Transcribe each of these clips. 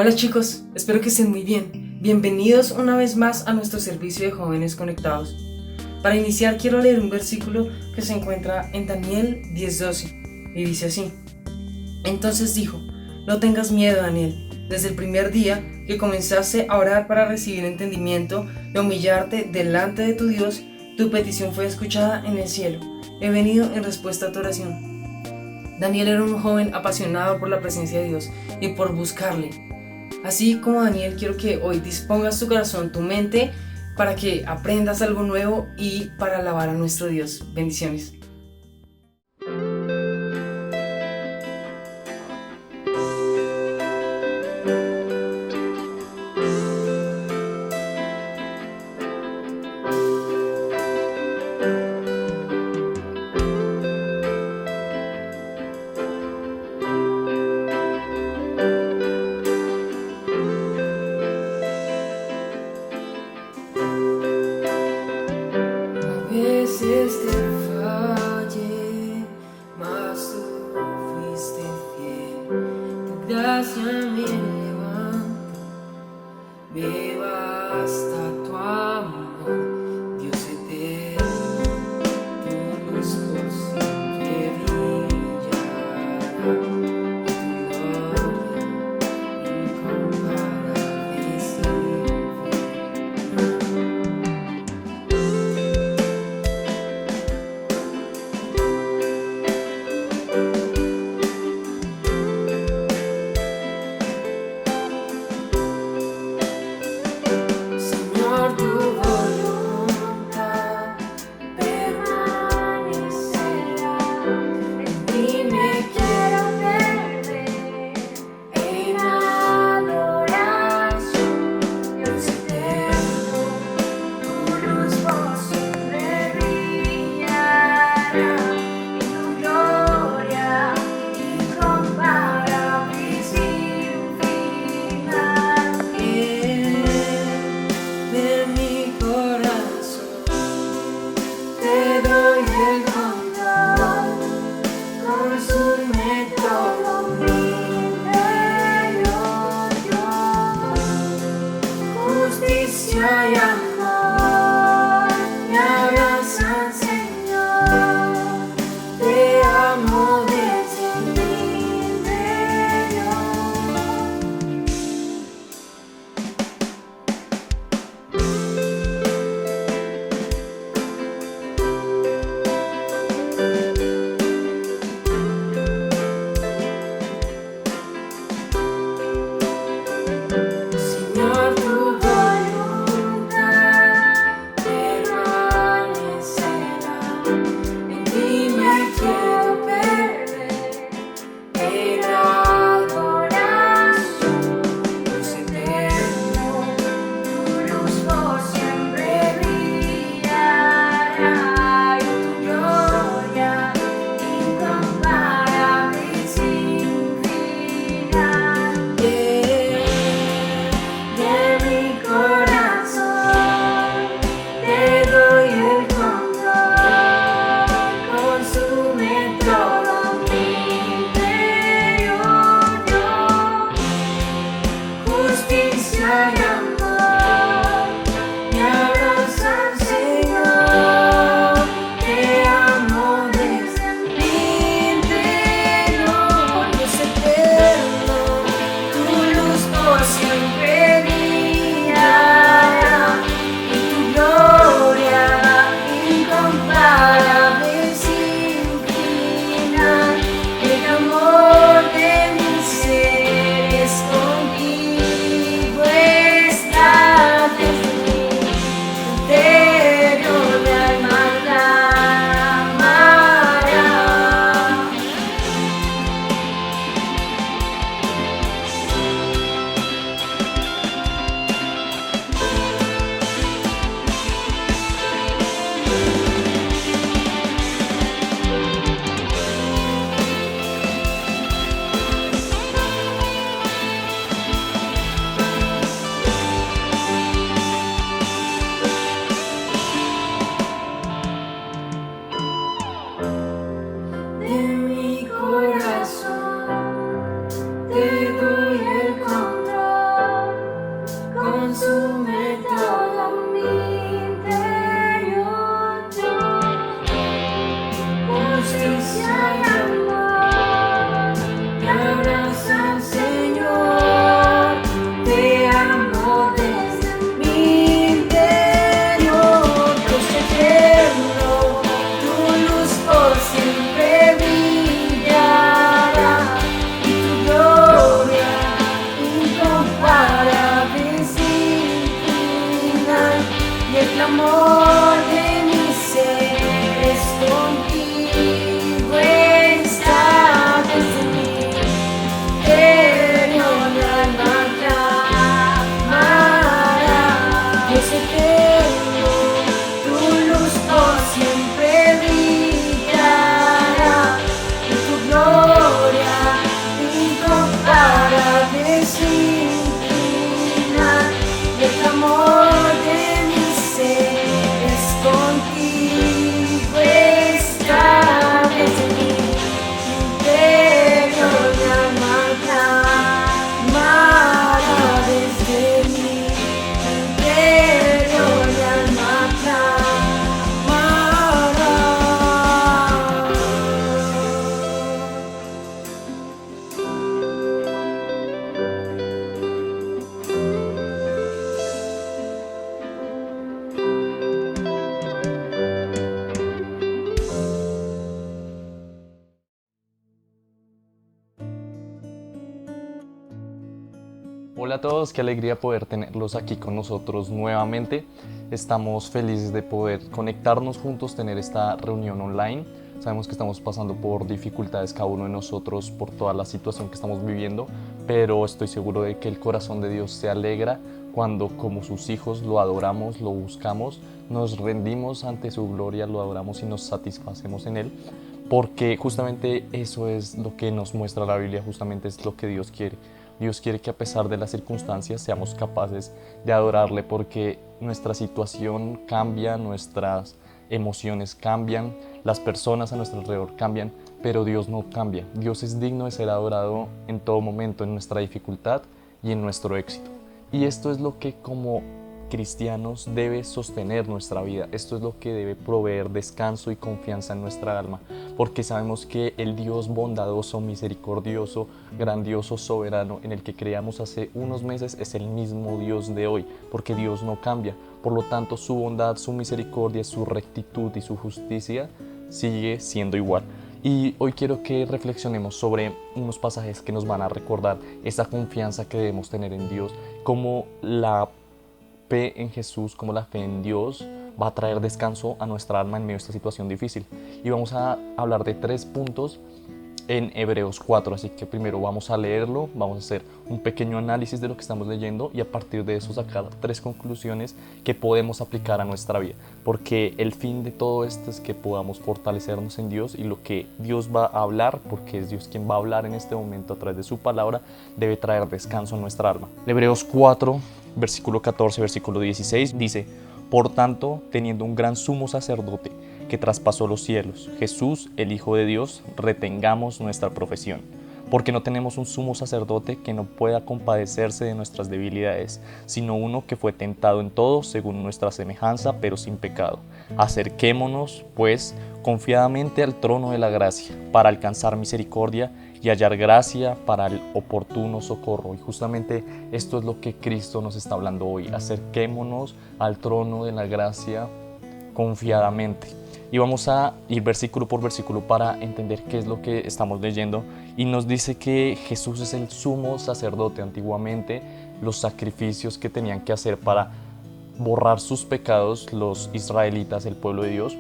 Hola chicos, espero que estén muy bien. Bienvenidos una vez más a nuestro servicio de jóvenes conectados. Para iniciar quiero leer un versículo que se encuentra en Daniel 10:12 y dice así: Entonces dijo, no tengas miedo, Daniel, desde el primer día que comenzaste a orar para recibir entendimiento y humillarte delante de tu Dios, tu petición fue escuchada en el cielo. He venido en respuesta a tu oración. Daniel era un joven apasionado por la presencia de Dios y por buscarle. Así como Daniel, quiero que hoy dispongas tu corazón, tu mente, para que aprendas algo nuevo y para alabar a nuestro Dios. Bendiciones. A veces te fallé, mas tú fuiste fiel. Tu gracia me levanta, me basta tu amor, Dios eterno, tu luz por siempre brillará, y tu gloria incomparable siempre. Señor, tu voluntad permanecerá. En ti me quiero perder en adoración. Dios eterno, tu luz por siempre brillará, y tu gloria incomparable y sin final. De mi corazón te doy el control, consume todo mi interior, justicia y amor me abrazan, Señor, te amo desde mi interior. Señor, tu voluntad consume todo mi interior, justicia y amor, te abraza, Señor, te amo desde mi interior, Dios eterno, tu luz por siempre brillará, y tu gloria incomparable sin final, y el clamor de mi ser es contigo está desde mi interior, mi alma clamará, Dios eterno, tu luz por siempre brillará, y tu gloria incomparable sin final, y el amor de mi ser es contigo está desde mi interior, mi alma clamará desde mi interior, mi alma Hola a todos, qué alegría poder tenerlos aquí con nosotros nuevamente. Estamos felices de poder conectarnos juntos, tener esta reunión online. Sabemos que estamos pasando por dificultades cada uno de nosotros por toda la situación que estamos viviendo, pero estoy seguro de que el corazón de Dios se alegra cuando como sus hijos lo adoramos, lo buscamos, nos rendimos ante su gloria, lo adoramos y nos satisfacemos en Él, porque justamente eso es lo que nos muestra la Biblia, justamente es lo que Dios quiere. Dios quiere que a pesar de las circunstancias seamos capaces de adorarle, porque nuestra situación cambia, nuestras emociones cambian, las personas a nuestro alrededor cambian, pero Dios no cambia. Dios es digno de ser adorado en todo momento, en nuestra dificultad y en nuestro éxito. Y esto es lo que como cristianos debe sostener nuestra vida. Esto es lo que debe proveer descanso y confianza en nuestra alma, porque sabemos que el Dios bondadoso, misericordioso, grandioso, soberano en el que creíamos hace unos meses es el mismo Dios de hoy, porque Dios no cambia. Por lo tanto, su bondad, su misericordia, su rectitud y su justicia sigue siendo igual. Y hoy quiero que reflexionemos sobre unos pasajes que nos van a recordar esa confianza que debemos tener en Dios, como la fe en Jesús, como la fe en Dios va a traer descanso a nuestra alma en medio de esta situación difícil. Y vamos a hablar de 3 puntos en Hebreos 4, así que primero vamos a leerlo, vamos a hacer un pequeño análisis de lo que estamos leyendo y a partir de eso sacar 3 conclusiones que podemos aplicar a nuestra vida, porque el fin de todo esto es que podamos fortalecernos en Dios, y lo que Dios va a hablar, porque es Dios quien va a hablar en este momento a través de su palabra, debe traer descanso a nuestra alma. Hebreos 4, versículo 14, versículo 16 dice: por tanto, teniendo un gran sumo sacerdote que traspasó los cielos, Jesús, el Hijo de Dios, retengamos nuestra profesión, porque no tenemos un sumo sacerdote que no pueda compadecerse de nuestras debilidades, sino uno que fue tentado en todo según nuestra semejanza, pero sin pecado. Acerquémonos, pues, confiadamente al trono de la gracia, para alcanzar misericordia y hallar gracia para el oportuno socorro. Y justamente esto es lo que Cristo nos está hablando hoy. Acerquémonos al trono de la gracia confiadamente. Y vamos a ir versículo por versículo para entender qué es lo que estamos leyendo. Y nos dice que Jesús es el sumo sacerdote. Antiguamente, los sacrificios que tenían que hacer para borrar sus pecados, los israelitas, el pueblo de Dios,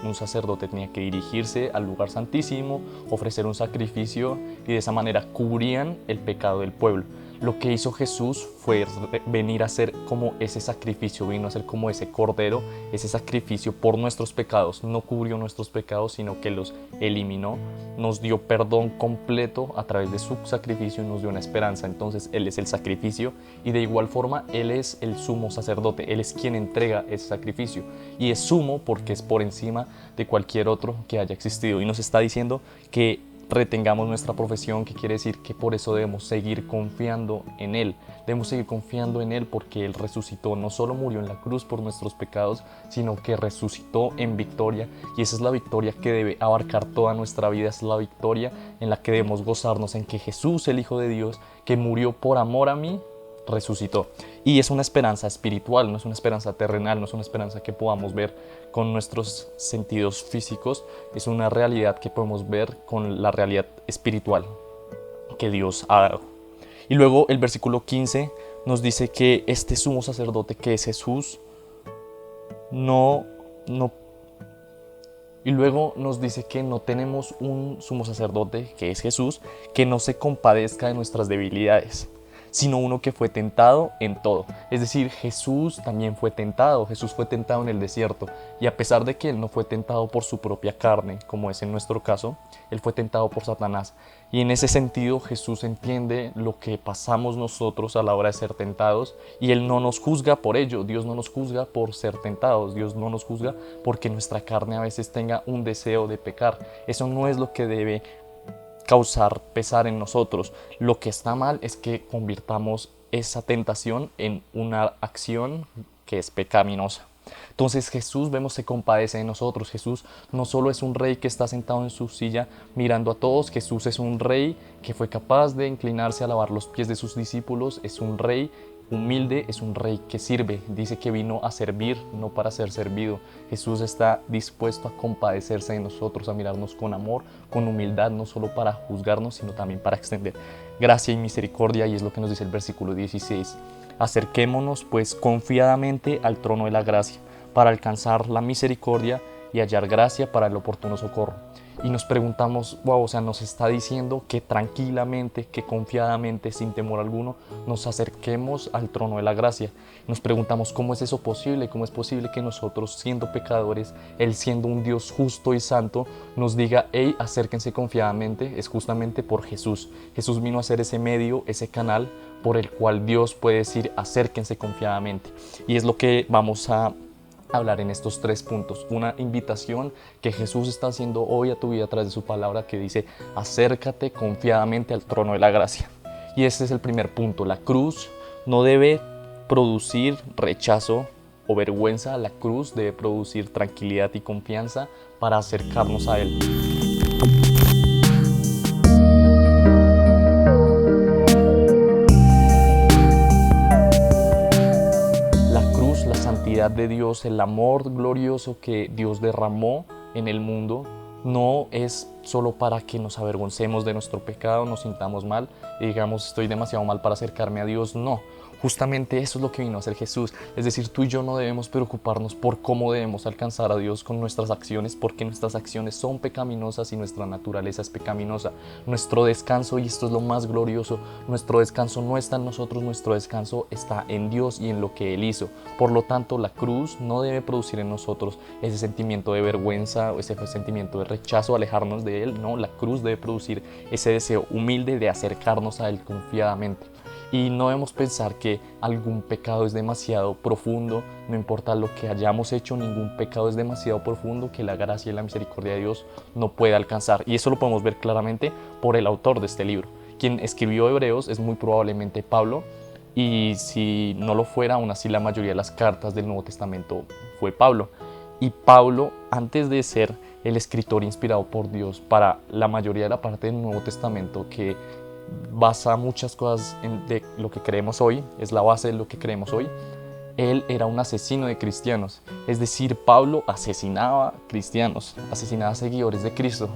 un sacerdote tenía que dirigirse al lugar santísimo, ofrecer un sacrificio, y de esa manera cubrían el pecado del pueblo. Lo que hizo Jesús fue venir a ser como ese sacrificio, vino a ser como ese cordero, ese sacrificio por nuestros pecados. No cubrió nuestros pecados, sino que los eliminó, nos dio perdón completo a través de su sacrificio y nos dio una esperanza. Entonces Él es el sacrificio, y de igual forma Él es el sumo sacerdote. Él es quien entrega ese sacrificio, y es sumo porque es por encima de cualquier otro que haya existido. Y nos está diciendo que retengamos nuestra profesión, que quiere decir que por eso debemos seguir confiando en Él. Debemos seguir confiando en Él porque Él resucitó, no solo murió en la cruz por nuestros pecados, sino que resucitó en victoria, y esa es la victoria que debe abarcar toda nuestra vida. Es la victoria en la que debemos gozarnos, en que Jesús, el Hijo de Dios, que murió por amor a mí, resucitó. Y es una esperanza espiritual, no es una esperanza terrenal, no es una esperanza que podamos ver con nuestros sentidos físicos, es una realidad que podemos ver con la realidad espiritual que Dios ha dado. Y luego el versículo 15 nos dice que este sumo sacerdote, que es Jesús, y luego nos dice que no tenemos un sumo sacerdote, que es Jesús, que no se compadezca de nuestras debilidades, sino uno que fue tentado en todo. Es decir, Jesús también fue tentado. Jesús fue tentado en el desierto, y a pesar de que Él no fue tentado por su propia carne, como es en nuestro caso, Él fue tentado por Satanás. Y en ese sentido Jesús entiende lo que pasamos nosotros a la hora de ser tentados, y Él no nos juzga por ello. Dios no nos juzga por ser tentados. Dios no nos juzga porque nuestra carne a veces tenga un deseo de pecar. Eso no es lo que debe causar pesar en nosotros. Lo que está mal es que convirtamos esa tentación en una acción que es pecaminosa. Entonces Jesús, vemos, se compadece de nosotros. Jesús no solo es un rey que está sentado en su silla mirando a todos. Jesús es un rey que fue capaz de inclinarse a lavar los pies de sus discípulos. Es un rey humilde, es un rey que sirve. Dice que vino a servir, no para ser servido. Jesús está dispuesto a compadecerse de nosotros, a mirarnos con amor, con humildad, no solo para juzgarnos, sino también para extender gracia y misericordia. Y es lo que nos dice el versículo 16. Acerquémonos pues confiadamente al trono de la gracia, para alcanzar la misericordia y hallar gracia para el oportuno socorro. Y nos preguntamos, nos está diciendo que tranquilamente, que confiadamente, sin temor alguno, nos acerquemos al trono de la gracia. Nos preguntamos, ¿cómo es eso posible? ¿Cómo es posible que nosotros, siendo pecadores, Él siendo un Dios justo y santo, nos diga, hey, acérquense confiadamente? Es justamente por Jesús. Jesús vino a ser ese medio, ese canal por el cual Dios puede decir, acérquense confiadamente. Y es lo que vamos a hablar en estos 3 puntos. Una invitación que Jesús está haciendo hoy a tu vida a través de su palabra, que dice, acércate confiadamente al trono de la gracia. Y este es el primer punto. La cruz no debe producir rechazo o vergüenza. La cruz debe producir tranquilidad y confianza para acercarnos a Él. De Dios, el amor glorioso que Dios derramó en el mundo, no es solo para que nos avergoncemos de nuestro pecado, nos sintamos mal y digamos, estoy demasiado mal para acercarme a Dios. No, justamente eso es lo que vino a hacer Jesús. Es decir, tú y yo no debemos preocuparnos por cómo debemos alcanzar a Dios con nuestras acciones, porque nuestras acciones son pecaminosas y nuestra naturaleza es pecaminosa. Nuestro descanso, y esto es lo más glorioso, nuestro descanso no está en nosotros, nuestro descanso está en Dios y en lo que Él hizo. Por lo tanto, la cruz no debe producir en nosotros ese sentimiento de vergüenza o ese sentimiento de rechazo, alejarnos de Él. No, la cruz debe producir ese deseo humilde de acercarnos a Él confiadamente. Y no debemos pensar que algún pecado es demasiado profundo. No importa lo que hayamos hecho, ningún pecado es demasiado profundo que la gracia y la misericordia de Dios no pueda alcanzar. Y eso lo podemos ver claramente por el autor de este libro. Quien escribió Hebreos es muy probablemente Pablo, y si no lo fuera, aún así la mayoría de las cartas del Nuevo Testamento fue Pablo. Y Pablo, antes de ser el escritor inspirado por Dios para la mayoría de la parte del Nuevo Testamento, que basa muchas cosas de lo que creemos hoy, es la base de lo que creemos hoy, él era un asesino de cristianos. Es decir, Pablo asesinaba cristianos, asesinaba seguidores de Cristo,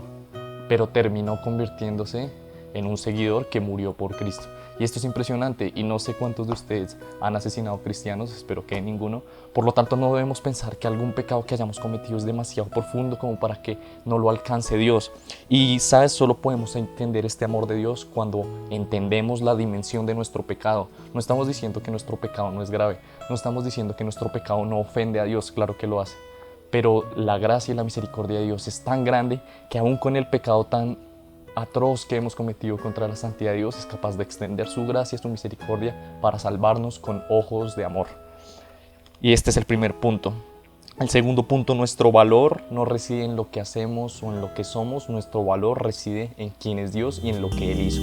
pero terminó convirtiéndose en un seguidor que murió por Cristo. Y esto es impresionante, y no sé cuántos de ustedes han asesinado cristianos, espero que ninguno. Por lo tanto, no debemos pensar que algún pecado que hayamos cometido es demasiado profundo como para que no lo alcance Dios. Y sabes, solo podemos entender este amor de Dios cuando entendemos la dimensión de nuestro pecado. No estamos diciendo que nuestro pecado no es grave, no estamos diciendo que nuestro pecado no ofende a Dios, claro que lo hace. Pero la gracia y la misericordia de Dios es tan grande que aún con el pecado tan atroz que hemos cometido contra la santidad de Dios, es capaz de extender su gracia y su misericordia para salvarnos con ojos de amor. Y este es el primer punto. El segundo punto, nuestro valor no reside en lo que hacemos o en lo que somos, nuestro valor reside en quién es Dios y en lo que Él hizo.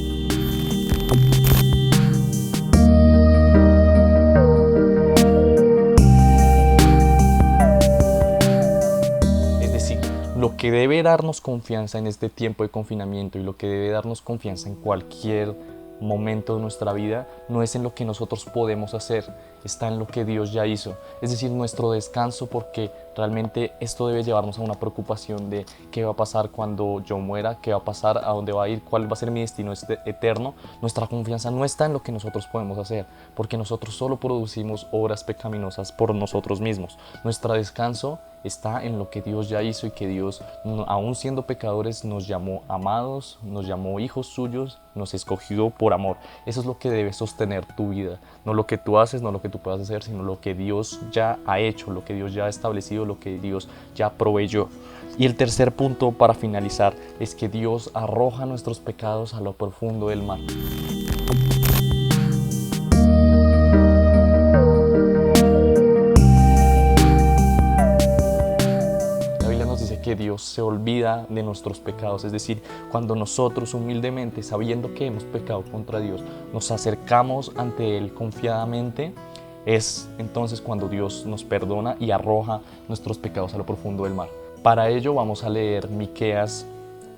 Es decir, lo que debe darnos confianza en este tiempo de confinamiento y lo que debe darnos confianza en cualquier momento de nuestra vida no es en lo que nosotros podemos hacer, está en lo que Dios ya hizo. Es decir, nuestro descanso, porque realmente esto debe llevarnos a una preocupación de qué va a pasar cuando yo muera, qué va a pasar, a dónde va a ir, cuál va a ser mi destino eterno. Nuestra confianza no está en lo que nosotros podemos hacer, porque nosotros solo producimos obras pecaminosas por nosotros mismos. Nuestro descanso está en lo que Dios ya hizo y que Dios, aún siendo pecadores, nos llamó amados, nos llamó hijos suyos, nos escogió por amor. Eso es lo que debe sostener tu vida, no lo que tú haces, no lo que tú puedas hacer, sino lo que Dios ya ha hecho, lo que Dios ya ha establecido, lo que Dios ya proveyó. Y el tercer punto para finalizar es que Dios arroja nuestros pecados a lo profundo del mar. Que Dios se olvida de nuestros pecados, es decir, cuando nosotros humildemente, sabiendo que hemos pecado contra Dios, nos acercamos ante Él confiadamente, es entonces cuando Dios nos perdona y arroja nuestros pecados a lo profundo del mar. Para ello vamos a leer Miqueas,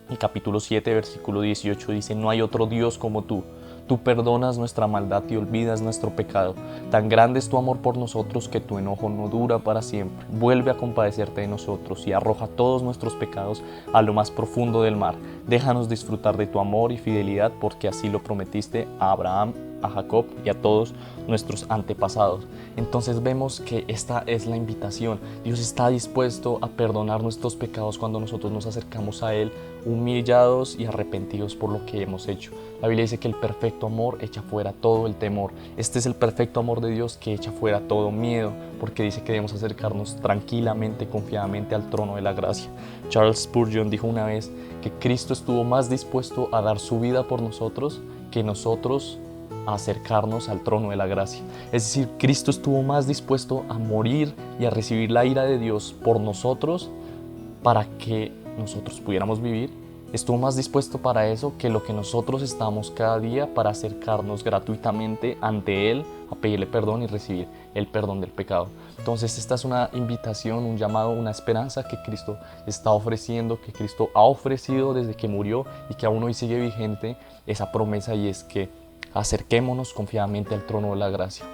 el capítulo 7, versículo 18, dice: no hay otro Dios como tú. Tú perdonas nuestra maldad y olvidas nuestro pecado. Tan grande es tu amor por nosotros que tu enojo no dura para siempre. Vuelve a compadecerte de nosotros y arroja todos nuestros pecados a lo más profundo del mar. Déjanos disfrutar de tu amor y fidelidad, porque así lo prometiste a Abraham, a Jacob y a todos nuestros antepasados. Entonces vemos que esta es la invitación. Dios está dispuesto a perdonar nuestros pecados cuando nosotros nos acercamos a Él humillados y arrepentidos por lo que hemos hecho. La Biblia dice que el perfecto amor echa fuera todo el temor. Este es el perfecto amor de Dios que echa fuera todo miedo, porque dice que debemos acercarnos tranquilamente, confiadamente al trono de la gracia. Charles Spurgeon dijo una vez que Cristo estuvo más dispuesto a dar su vida por nosotros que nosotros a acercarnos al trono de la gracia. Es decir, Cristo estuvo más dispuesto a morir y a recibir la ira de Dios por nosotros para que nosotros pudiéramos vivir. Estuvo más dispuesto para eso que lo que nosotros estamos cada día para acercarnos gratuitamente ante Él, a pedirle perdón y recibir el perdón del pecado. Entonces esta es una invitación, un llamado, una esperanza que Cristo está ofreciendo, que Cristo ha ofrecido desde que murió y que aún hoy sigue vigente esa promesa, y es que acerquémonos confiadamente al trono de la gracia.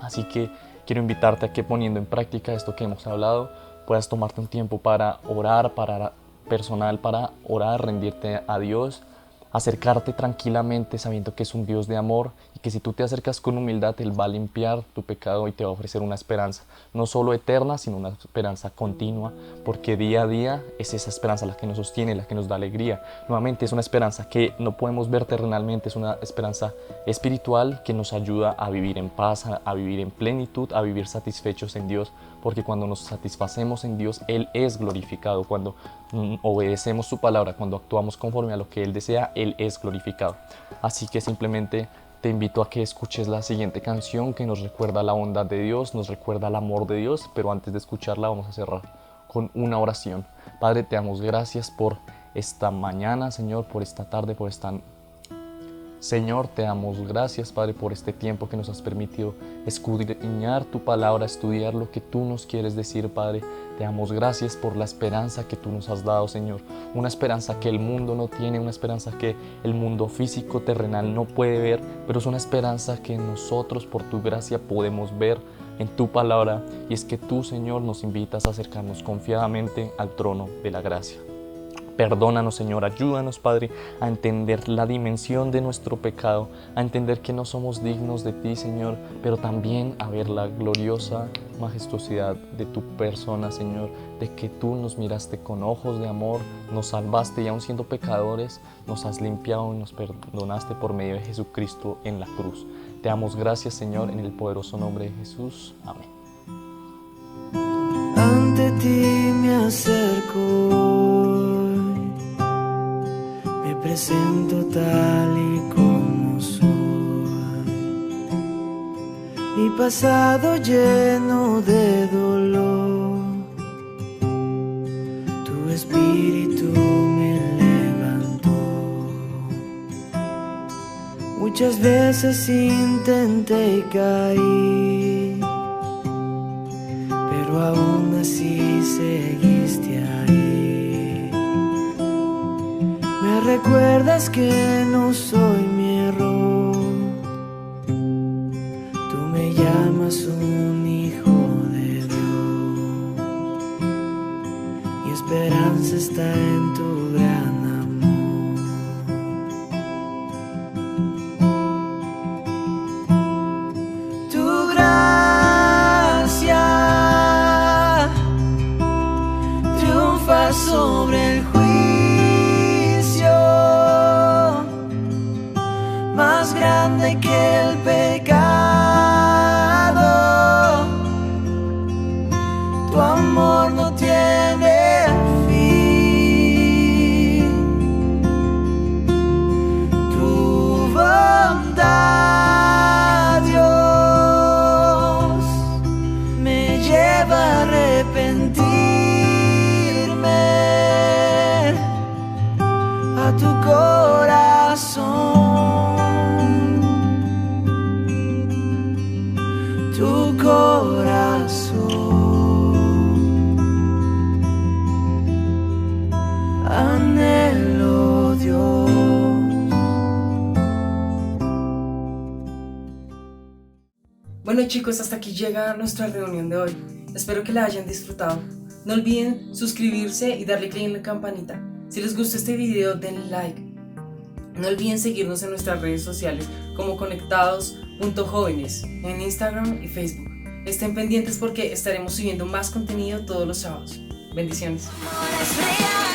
Así que quiero invitarte a que, poniendo en práctica esto que hemos hablado, puedas tomarte un tiempo para orar, personal, para orar, rendirte a Dios, acercarte tranquilamente sabiendo que es un Dios de amor y que si tú te acercas con humildad, Él va a limpiar tu pecado y te va a ofrecer una esperanza, no solo eterna, sino una esperanza continua, porque día a día es esa esperanza la que nos sostiene, la que nos da alegría. Nuevamente es una esperanza que no podemos ver terrenalmente, es una esperanza espiritual que nos ayuda a vivir en paz, a vivir en plenitud, a vivir satisfechos en Dios, porque cuando nos satisfacemos en Dios, Él es glorificado. Cuando obedecemos su palabra, cuando actuamos conforme a lo que Él desea, Él es glorificado. Así que simplemente te invito a que escuches la siguiente canción que nos recuerda la bondad de Dios, nos recuerda el amor de Dios, pero antes de escucharla vamos a cerrar con una oración. Padre, te damos gracias por esta mañana, Señor, por esta tarde, por esta... Señor, te damos gracias, Padre, por este tiempo que nos has permitido escudriñar tu palabra, estudiar lo que tú nos quieres decir, Padre. Te damos gracias por la esperanza que tú nos has dado, Señor. Una esperanza que el mundo no tiene, una esperanza que el mundo físico, terrenal no puede ver, pero es una esperanza que nosotros, por tu gracia, podemos ver en tu palabra. Y es que tú, Señor, nos invitas a acercarnos confiadamente al trono de la gracia. Perdónanos, Señor, ayúdanos, Padre, a entender la dimensión de nuestro pecado, a entender que no somos dignos de ti, Señor, pero también a ver la gloriosa majestuosidad de tu persona, Señor, de que tú nos miraste con ojos de amor, nos salvaste y aun siendo pecadores, nos has limpiado y nos perdonaste por medio de Jesucristo en la cruz. Te damos gracias, Señor, en el poderoso nombre de Jesús. Amén. Ante ti me acerco, me presento tal y como soy. Mi pasado lleno de dolor espíritu me levantó. Muchas veces intenté y caí, pero aún así seguiste ahí. Me recuerdas que no soy mi error. Tú me llamas un hijo de Dios, y esperanza está en tu gran amor. Tu gracia triunfa sobre el juicio, más grande que el pecado. Tu amor no tiene fin. Tu bondad, Dios, me lleva a arrepentirme, a tu corazón, tu corazón, anhelo, Dios. Bueno chicos, hasta aquí llega nuestra reunión de hoy. Espero que la hayan disfrutado. No olviden suscribirse y darle click en la campanita. Si les gustó este video, denle like. No olviden seguirnos en nuestras redes sociales como conectados.jóvenes en Instagram y Facebook. Estén pendientes porque estaremos subiendo más contenido todos los sábados. Bendiciones. Amor es real.